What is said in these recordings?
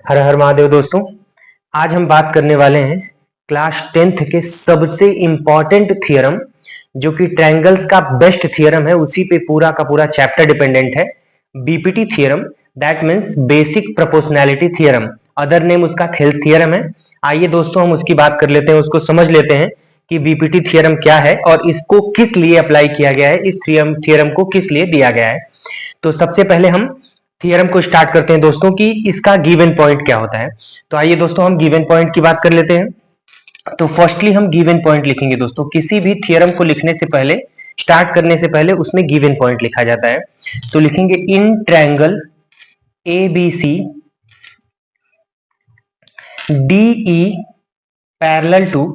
हर हर महादेव दोस्तों। आज हम बात करने वाले हैं क्लास 10th के सबसे इंपॉर्टेंट थियरम, जो कि ट्रायंगल्स का बेस्ट थियरम है। उसी पे पूरा का पूरा चैप्टर डिपेंडेंट है। BPT theorem, that means basic proportionality theorem, other name उसका थेल्स थियरम है। आइए दोस्तों हम उसकी बात कर लेते हैं, उसको समझ लेते हैं कि बीपीटी थियरम क्या है और इसको किस लिए अप्लाई किया गया है, इस थियरम को किस लिए दिया गया है। तो सबसे पहले हम थियरम को स्टार्ट करते हैं दोस्तों कि इसका गिवन पॉइंट क्या होता है। तो आइए दोस्तों हम गिवन पॉइंट की बात कर लेते हैं। तो फर्स्टली हम गिवन पॉइंट लिखेंगे दोस्तों। किसी भी थियरम को लिखने से पहले, स्टार्ट करने से पहले उसमें गिवन पॉइंट लिखा जाता है। तो लिखेंगे in triangle ABC DE parallel to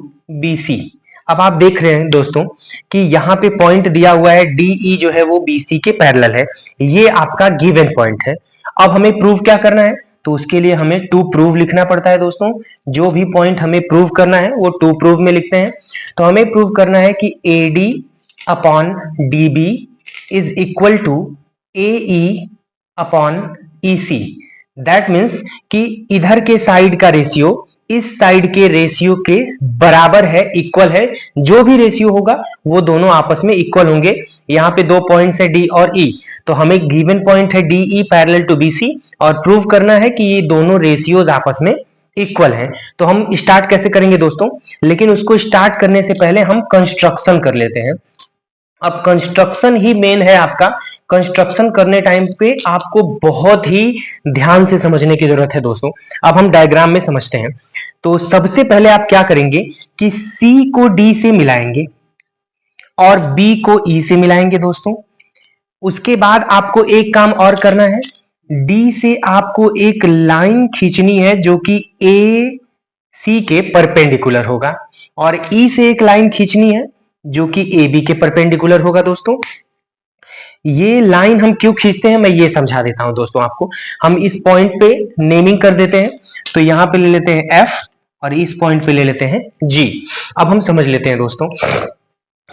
BC। अब आप देख रहे हैं दोस्तों कि यहाँ पे पॉइंट दिया हुआ है DE जो है वो BC के पैरेलल है। ये आपका गिवन पॉइंट है। अब हमें प्रूव क्या करना है, तो उसके लिए हमें टू प्रूव लिखना पड़ता है दोस्तों। जो भी पॉइंट हमें प्रूव करना है वो टू प्रूव में लिखते हैं। तो हमें प्रूव करना है कि AD upon DB is equal to AE upon EC। That means कि इधर के साइड का रेशियो इस साइड के रेशियो के बराबर है, इक्वल है। जो भी रेशियो होगा वो दोनों आपस में इक्वल होंगे। यहाँ पे दो पॉइंट्स है D और E, तो हमें गिवन पॉइंट है DE पैरेलल टू BC और प्रूव करना है कि ये दोनों रेशियोज आपस में इक्वल है। तो हम स्टार्ट कैसे करेंगे दोस्तों, लेकिन उसको स्टार्ट करने से पहले हम कंस्ट्रक्शन कर लेते हैं। अब कंस्ट्रक्शन ही मेन है आपका। कंस्ट्रक्शन करने टाइम पे आपको बहुत ही ध्यान से समझने की जरूरत है दोस्तों। अब हम डायग्राम में समझते हैं। तो सबसे पहले आप क्या करेंगे कि C को D से मिलाएंगे और B को E से मिलाएंगे दोस्तों। उसके बाद आपको एक काम और करना है, D से आपको एक लाइन खींचनी है जो कि AC के परपेंडिकुलर होगा, और E से एक लाइन खींचनी है जो कि AB के परपेंडिकुलर होगा दोस्तों। ये लाइन हम क्यों खींचते हैं मैं ये समझा देता हूं दोस्तों आपको। हम इस पॉइंट पे नेमिंग कर देते हैं। तो यहां पे ले लेते हैं F और इस पॉइंट पे ले लेते हैं G। अब हम समझ लेते हैं दोस्तों।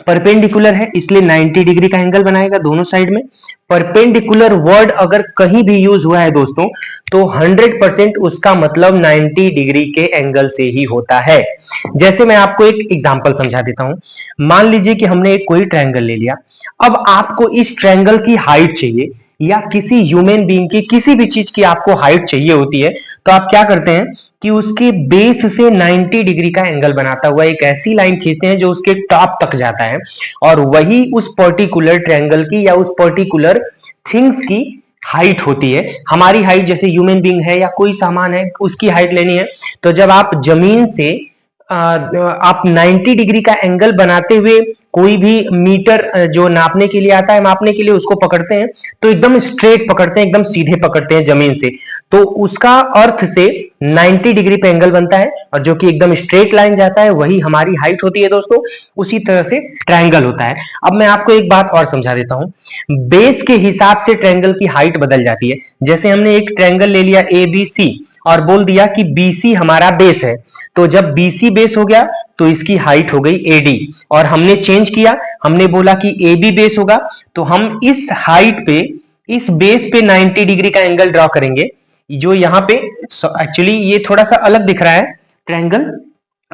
परपेंडिकुलर है इसलिए 90 डिग्री का एंगल बनाएगा दोनों साइड में। परपेंडिकुलर वर्ड अगर कहीं भी यूज हुआ है दोस्तों तो 100% उसका मतलब 90 डिग्री के एंगल से ही होता है। जैसे मैं आपको एक एग्जांपल समझा देता हूं। मान लीजिए कि हमने एक कोई ट्रायंगल ले लिया। अब आपको इस ट्रायंगल की हाइट चाहिए, या किसी ह्यूमन बीइंग की किसी भी चीज की आपको हाइट चाहिए होती है, तो आप क्या करते हैं कि उसके बेस से 90 डिग्री का एंगल बनाता हुआ एक ऐसी लाइन खींचते हैं जो उसके टॉप तक जाता है, और वही उस पर्टिकुलर ट्रायंगल की या उस पर्टिकुलर थिंग्स की हाइट होती है। हमारी हाइट जैसे ह्यूमन बीइंग है या कोई सामान है उसकी हाइट लेनी है, तो जब आप जमीन से आप 90 डिग्री का एंगल बनाते हुए कोई भी मीटर जो नापने के लिए आता है, मापने के लिए, उसको पकड़ते हैं तो एकदम स्ट्रेट पकड़ते हैं, एकदम सीधे पकड़ते हैं जमीन से, तो उसका अर्थ से 90 डिग्री पे एंगल बनता है, और जो कि एकदम स्ट्रेट लाइन जाता है वही हमारी हाइट होती है दोस्तों। उसी तरह से ट्रायंगल होता है। अब मैं आपको एक बात और समझा देता हूं। बेस के हिसाब से ट्रायंगल की हाइट बदल जाती है। जैसे हमने एक ट्रायंगल ले लिया ABC और बोल दिया कि BC हमारा बेस है, तो जब BC बेस हो गया तो इसकी हाइट हो गई AD, और हमने चेंज किया, हमने बोला कि AB बेस होगा, तो हम इस हाइट पे, इस बेस पे 90 डिग्री का एंगल ड्रॉ करेंगे। जो यहाँ पे एक्चुअली ये थोड़ा सा अलग दिख रहा है ट्रायंगल,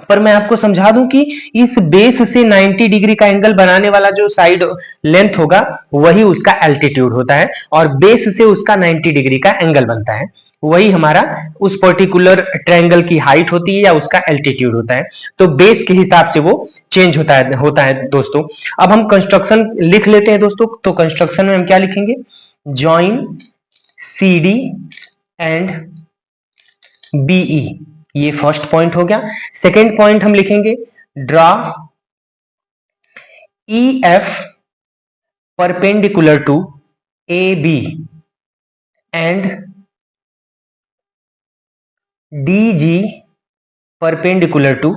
पर मैं आपको समझा दूं कि इस बेस से 90 डिग्री का एंगल बनाने वाला जो साइड लेंथ होगा वही उसका एल्टीट्यूड होता है, और बेस से उसका 90 डिग्री का एंगल बनता है। वही हमारा उस पर्टिकुलर ट्रायंगल की हाइट होती है या उसका एल्टीट्यूड होता है। तो बेस के हिसाब से वो चेंज होता है दोस्तों। अब हम कंस्ट्रक्शन लिख लेते हैं दोस्तों। तो कंस्ट्रक्शन में हम क्या लिखेंगे, जॉइन CD एंड BE, ये फर्स्ट पॉइंट हो गया। सेकेंड पॉइंट हम लिखेंगे draw EF perpendicular to AB and DG perpendicular to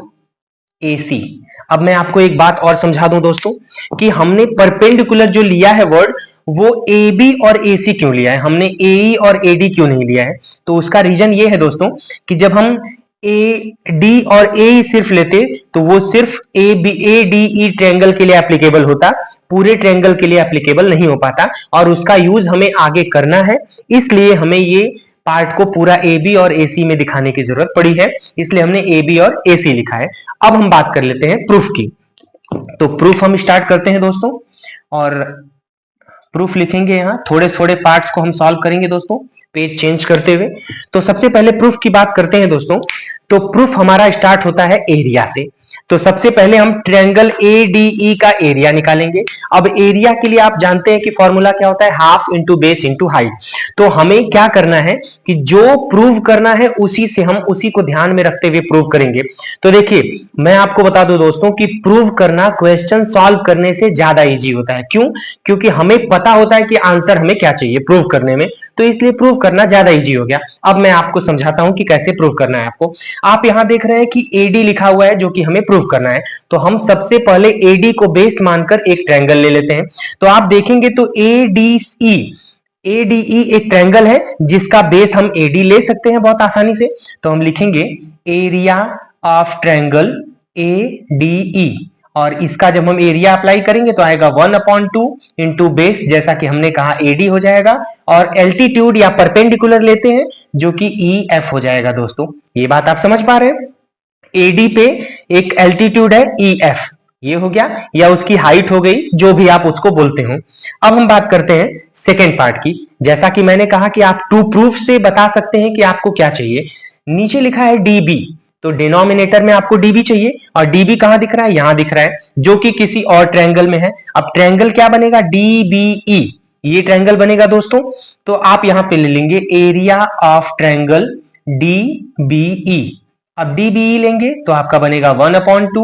AC। अब मैं आपको एक बात और समझा दूं दोस्तों कि हमने परपेंडिकुलर जो लिया है वर्ड, वो AB और AC क्यों लिया है, हमने AE और AD क्यों नहीं लिया है। तो उसका रीजन ये है दोस्तों कि जब हम AD और AE सिर्फ लेते तो वो सिर्फ ADE ट्रायंगल के लिए एप्लीकेबल होता, पूरे ट्रायंगल के लिए एप्लीकेबल नहीं हो पाता, और उसका यूज हमें आगे करना है, इसलिए हमें ये पार्ट को पूरा ए बी और ए सी में दिखाने की जरूरत पड़ी है, इसलिए हमने ए बी और ए सी लिखा है। अब हम बात कर लेते हैं प्रूफ की। तो प्रूफ हम स्टार्ट करते हैं दोस्तों, और प्रूफ लिखेंगे यहाँ, थोड़े थोड़े पार्ट्स को हम सॉल्व करेंगे दोस्तों, पेज चेंज करते हुए। तो सबसे पहले प्रूफ की बात करते हैं दोस्तों। तो प्रूफ हमारा स्टार्ट होता है एरिया से। तो सबसे पहले हम ट्रायंगल एडीई का एरिया निकालेंगे। अब एरिया के लिए आप जानते हैं कि फॉर्मूला क्या होता है, half into base into height. तो हमें क्या करना है कि जो प्रूव करना है उसी से हम उसी को ध्यान में रखते हुए प्रूव करेंगे। तो देखिए मैं आपको बता दूं दोस्तों कि प्रूव करना क्वेश्चन सॉल्व करने से ज्यादा इजी होता है। क्यों? क्योंकि हमें पता होता है कि आंसर हमें क्या चाहिए प्रूव करने में, तो इसलिए प्रूव करना ज्यादा इजी हो गया। अब मैं आपको समझाता हूं कि कैसे प्रूव करना है आपको। आप यहां देख रहे हैं कि एडी लिखा हुआ है जो कि हमें प्रूव करना है। तो हम सबसे पहले एडी को बेस मानकर एक ट्रायंगल ले लेते हैं। तो आप देखेंगे तो एडीई एडीई एक ट्रायंगल है जिसका बेस हम एडी ले सकते हैं बहुत आसानी से। तो हम लिखेंगे एरिया ऑफ ट्रायंगल एडीई, और इसका जब हम एरिया अप्लाई करेंगे तो आएगा 1/2 इंटू बेस, जैसा कि हमने कहा एडी हो जाएगा, और एल्टीट्यूड या परपेंडिकुलर लेते हैं जो कि ई एफ हो जाएगा। दोस्तों ये बात आप समझ पा रहे हैं? एडी पे एक एल्टीट्यूड है ई एफ, ये हो गया, या उसकी हाइट हो गई, जो भी आप उसको बोलते हो। अब हम बात करते हैं सेकेंड पार्ट की। जैसा कि मैंने कहा कि आप टू प्रूफ से बता सकते हैं कि आपको क्या चाहिए। नीचे लिखा है डीबी, तो डिनोमिनेटर में आपको डीबी चाहिए, और डीबी कहां दिख रहा है, यहां दिख रहा है, जो कि किसी और ट्रायंगल में है। अब ट्रायंगल क्या बनेगा, डीबीई, ये ट्रायंगल बनेगा दोस्तों। तो आप यहां पे ले लेंगे एरिया ऑफ ट्रायंगल डीबीई। अब डीबीई लेंगे तो आपका बनेगा 1/2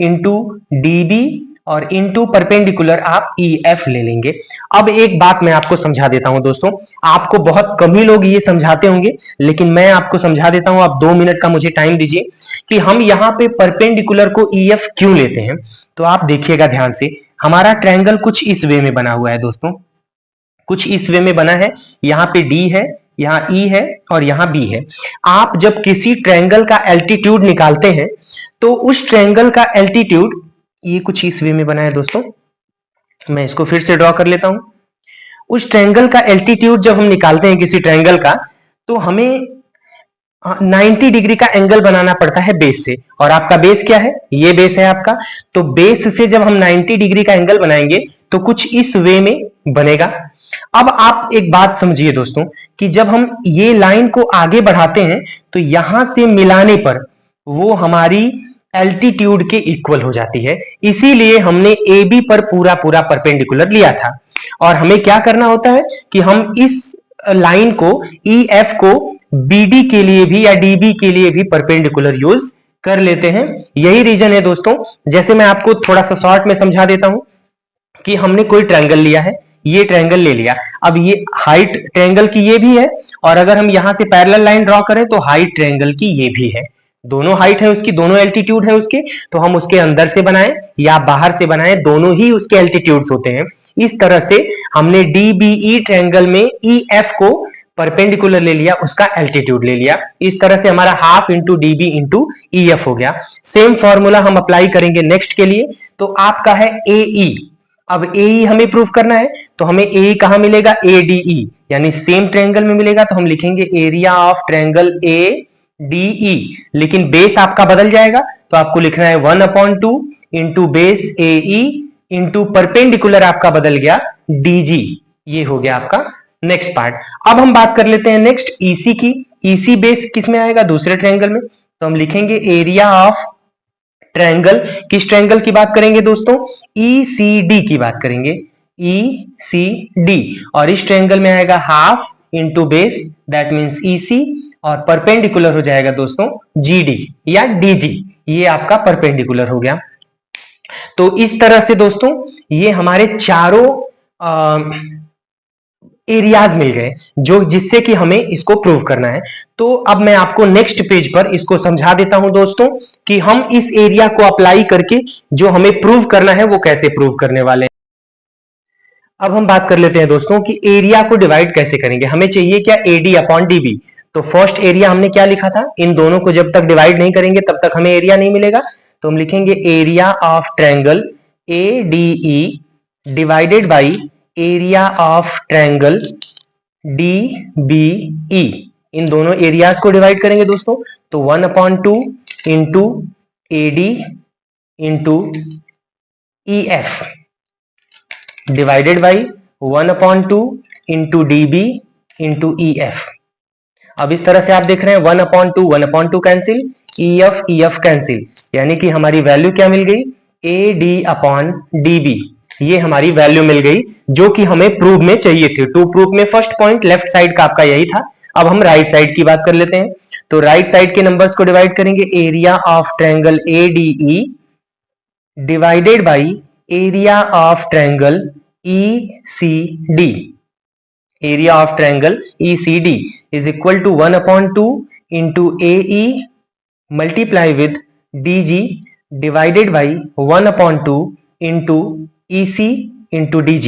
इंटू डीबी, और इंटू परपेंडिकुलर आप ई एफ ले लेंगे। अब एक बात मैं आपको समझा देता हूं दोस्तों, आपको बहुत कम ही लोग ये समझाते होंगे, लेकिन मैं आपको समझा देता हूं। आप 2 मिनट का मुझे टाइम दीजिए कि हम यहाँ पे परपेंडिकुलर को ई एफ क्यों लेते हैं। तो आप देखिएगा ध्यान से, हमारा ट्रायंगल कुछ इस वे में बना हुआ है दोस्तों, कुछ इस वे में बना है। यहाँ पे डी है, यहाँ ई है, और यहाँ बी है। आप जब किसी ट्रायंगल का एल्टीट्यूड निकालते हैं तो उस ट्रायंगल का एल्टीट्यूड, ये कुछ इस वे में बना है दोस्तों, मैं इसको फिर से ड्रॉ कर लेता हूं। उस ट्रायंगल का एल्टीट्यूड जब हम निकालते हैं किसी ट्रायंगल का, तो हमें 90 डिग्री का एंगल बनाना पड़ता है बेस से। और आपका बेस क्या है, ये बेस है आपका। तो बेस से जब हम 90 डिग्री का एंगल बनाएंगे तो कुछ इस वे में बनेगा। अब आप एक बात समझिए दोस्तों कि जब हम ये लाइन को आगे बढ़ाते हैं तो यहां से मिलाने पर वो हमारी एल्टीट्यूड के इक्वल हो जाती है। इसीलिए हमने ए बी पर पूरा पूरा परपेंडिकुलर लिया था। और हमें क्या करना होता है कि हम इस लाइन को ई एफ को बीडी के लिए भी या डीबी के लिए भी परपेंडिकुलर यूज कर लेते हैं। यही रीजन है दोस्तों। जैसे मैं आपको थोड़ा सा शॉर्ट में समझा देता हूं कि हमने कोई ट्रायंगल लिया है, ये ट्रायंगल ले लिया। अब ये हाइट ट्रायंगल की ये भी है, और अगर हम यहां से पैरेलल लाइन ड्रॉ करें तो हाइट ट्रायंगल की ये भी है। दोनों हाइट है उसकी, दोनों एल्टीट्यूड है उसके। तो हम उसके अंदर से बनाएं या बाहर से बनाएं, दोनों ही उसके एल्टीट्यूड्स होते हैं। इस तरह से हमने डीबीई ट्रायंगल में ई एफ को परपेंडिकुलर ले लिया, उसका एल्टीट्यूड ले लिया। इस तरह से हमारा half into dB into E F हो गया। सेम फॉर्मूला हम अप्लाई करेंगे नेक्स्ट के लिए। तो आपका है एई। अब एई हमें प्रूफ करना है, तो हमें ए कहां मिलेगा, एडीई, यानी सेम ट्रायंगल में मिलेगा। तो हम लिखेंगे area of triangle A DE, लेकिन बेस आपका बदल जाएगा। तो आपको लिखना है 1/2 into base AE into perpendicular आपका बदल गया डीजी। ये हो गया आपका नेक्स्ट पार्ट। अब हम बात कर लेते हैं नेक्स्ट ईसी की। ईसी बेस किस में आएगा, दूसरे ट्रायंगल में। तो हम लिखेंगे एरिया ऑफ ट्रायंगल, किस ट्रायंगल की बात करेंगे दोस्तों, ईसीडी की बात करेंगे, ईसीडी। और इस ट्रायंगल में आएगा half into base, that means EC, और परपेंडिकुलर हो जाएगा दोस्तों जीडी या डीजी। ये आपका परपेंडिकुलर हो गया। तो इस तरह से दोस्तों ये हमारे चारों एरियाज मिल गए जो जिससे कि हमें इसको प्रूव करना है। तो अब मैं आपको नेक्स्ट पेज पर इसको समझा देता हूं दोस्तों कि हम इस एरिया को अप्लाई करके जो हमें प्रूव करना है वो कैसे प्रूव करने वाले हैं। अब हम बात कर लेते हैं दोस्तों कि एरिया को डिवाइड कैसे करेंगे। हमें चाहिए क्या, एडी अपॉन डीबी। तो फर्स्ट एरिया हमने क्या लिखा था, इन दोनों को जब तक डिवाइड नहीं करेंगे तब तक हमें एरिया नहीं मिलेगा। तो हम लिखेंगे area of triangle ADE divided by area of triangle DBE. इन दोनों एरियाज को डिवाइड करेंगे दोस्तों, तो 1/2 into AD into EF divided by 1/2 into DB into EF। अब इस तरह से आप देख रहे हैं 1/2 कैंसिल, EF कैंसिल, यानी कि हमारी वैल्यू क्या मिल गई, AD/DB। ये हमारी वैल्यू मिल गई जो कि हमें प्रूव में चाहिए थी। टू प्रूफ में फर्स्ट पॉइंट लेफ्ट साइड का आपका यही था। अब हम राइट साइड की बात कर लेते हैं। तो राइट साइड के नंबर्स को डिवाइड करेंगे, area of triangle ADE divided by area of triangle ECD। Area of triangle ECD is equal to 1/2 into AE multiply with DG divided by 1/2 into EC into DG।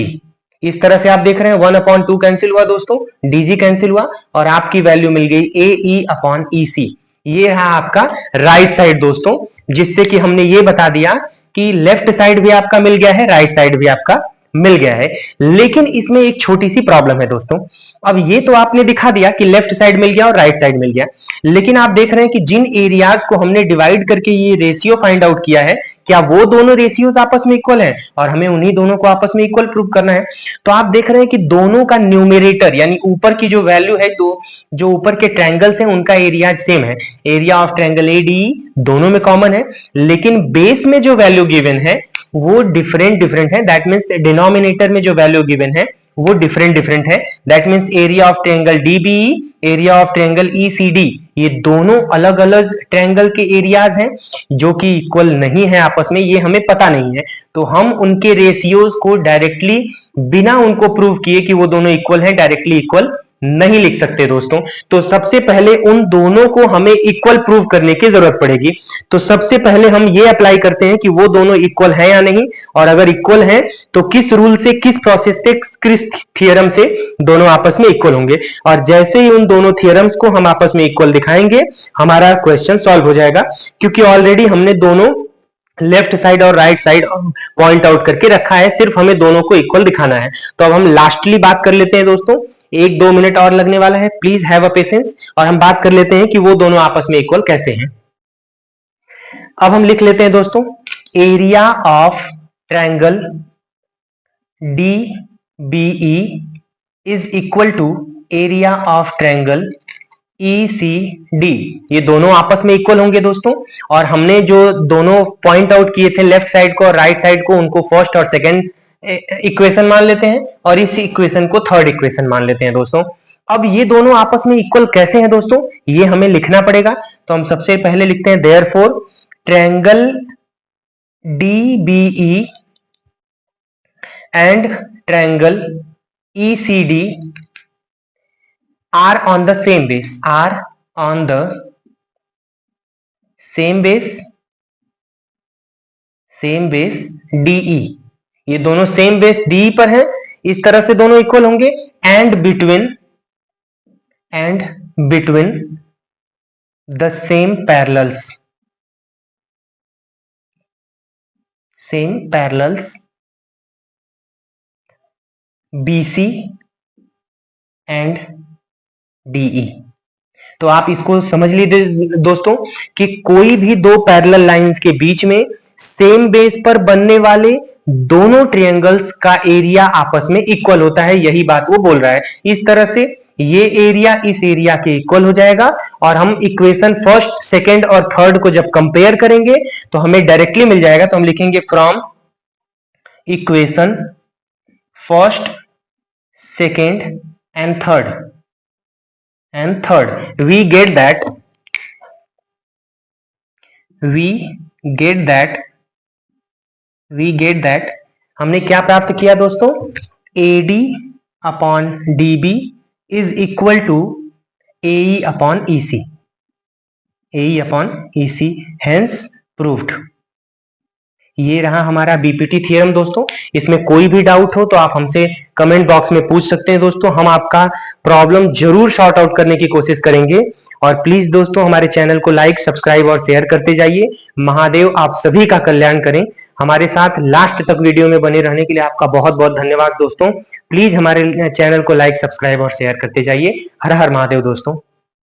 इस तरह से आप देख रहे हैं 1/2 कैंसिल हुआ दोस्तों, DG कैंसिल हुआ और आपकी वैल्यू मिल गई AE/EC। ये है आपका राइट साइड दोस्तों, जिससे कि हमने ये बता दिया कि लेफ्ट साइड भी आपका मिल गया है, राइट साइड भी आपका मिल गया है। लेकिन इसमें एक छोटी सी प्रॉब्लम है दोस्तों। अब ये तो आपने दिखा दिया कि लेफ्ट साइड मिल गया और राइट साइड मिल गया, लेकिन आप देख रहे हैं कि जिन एरियाज को हमने डिवाइड करके ये रेशियो फाइंड आउट किया है, क्या वो दोनों रेशियोज आपस में इक्वल हैं, और हमें उन्हीं दोनों को आपस में इक्वल प्रूव करना है। तो आप देख रहे हैं कि दोनों का न्यूमेरेटर यानी ऊपर की जो वैल्यू है, दो जो ऊपर के ट्रायंगल्स हैं उनका एरिया सेम है, एरिया ऑफ ट्रायंगल ADE दोनों में कॉमन है, लेकिन बेस में जो वैल्यू गिवन है वो डिफरेंट है। दैट मींस डिनोमिनेटर में जो वैल्यू गिवन है वो डिफरेंट है। That means area of triangle DBE, area of triangle ECD, ये दोनों अलग अलग ट्रायंगल के एरियाज हैं जो कि इक्वल नहीं है आपस में, ये हमें पता नहीं है। तो हम उनके रेशियोज को डायरेक्टली बिना उनको प्रूव किए कि वो दोनों इक्वल हैं डायरेक्टली इक्वल नहीं लिख सकते दोस्तों। तो सबसे पहले उन दोनों को हमें इक्वल प्रूव करने की जरूरत पड़ेगी। तो सबसे पहले हम ये अप्लाई करते हैं कि वो दोनों इक्वल हैं या नहीं, और अगर इक्वल हैं तो किस रूल से, किस प्रोसेस से, किस थियरम से दोनों आपस में इक्वल होंगे। और जैसे ही उन दोनों थियरम्स को हम आपस में इक्वल दिखाएंगे, हमारा क्वेश्चन सॉल्व हो जाएगा, क्योंकि ऑलरेडी हमने दोनों लेफ्ट साइड और राइट साइड पॉइंट आउट करके रखा है, सिर्फ हमें दोनों को इक्वल दिखाना है। तो अब हम लास्टली बात कर लेते हैं दोस्तों, 1-2 मिनट और लगने वाला है, प्लीज हैव अ पेशेंस, और हम बात कर लेते हैं कि वो दोनों आपस में इक्वल कैसे हैं। अब हम लिख लेते हैं दोस्तों, area of triangle DBE is equal to area of triangle ECD। ये दोनों आपस में इक्वल होंगे दोस्तों, और हमने जो दोनों पॉइंट आउट किए थे लेफ्ट साइड को और राइट साइड को, उनको फर्स्ट और सेकंड इक्वेशन मान लेते हैं और इस इक्वेशन को थर्ड इक्वेशन मान लेते हैं दोस्तों। अब ये दोनों आपस में इक्वल कैसे हैं दोस्तों, ये हमें लिखना पड़ेगा। तो हम सबसे पहले लिखते हैं therefore triangle DBE and triangle ECD are on the same base, are on the same base DE। ये दोनों सेम बेस DE पर हैं, इस तरह से दोनों इक्वल होंगे। And between the same parallels BC and DE। तो आप इसको समझ लीजिए दोस्तों कि कोई भी दो पैरेलल लाइंस के बीच में सेम बेस पर बनने वाले दोनों ट्रायंगल्स का एरिया आपस में इक्वल होता है, यही बात वो बोल रहा है। इस तरह से ये एरिया इस एरिया के इक्वल हो जाएगा, और हम इक्वेशन फर्स्ट, सेकंड और थर्ड को जब कंपेयर करेंगे तो हमें डायरेक्टली मिल जाएगा। तो हम लिखेंगे from equation first, second and third we get that हमने क्या प्राप्त किया दोस्तों, AD/DB is equal to AE/EC, hence proved। ये रहा हमारा बीपीटी थ्योरम दोस्तों। इसमें कोई भी डाउट हो तो आप हमसे कमेंट बॉक्स में पूछ सकते हैं दोस्तों, हम आपका प्रॉब्लम जरूर सॉर्ट आउट करने की कोशिश करेंगे। और प्लीज दोस्तों हमारे चैनल को लाइक, सब्सक्राइब और शेयर करते जाइए। महादेव आप सभी का कल्याण करें। हमारे साथ लास्ट तक वीडियो में बने रहने के लिए आपका बहुत बहुत धन्यवाद दोस्तों। प्लीज हमारे चैनल को लाइक, सब्सक्राइब और शेयर करते जाइए। हर हर महादेव दोस्तों।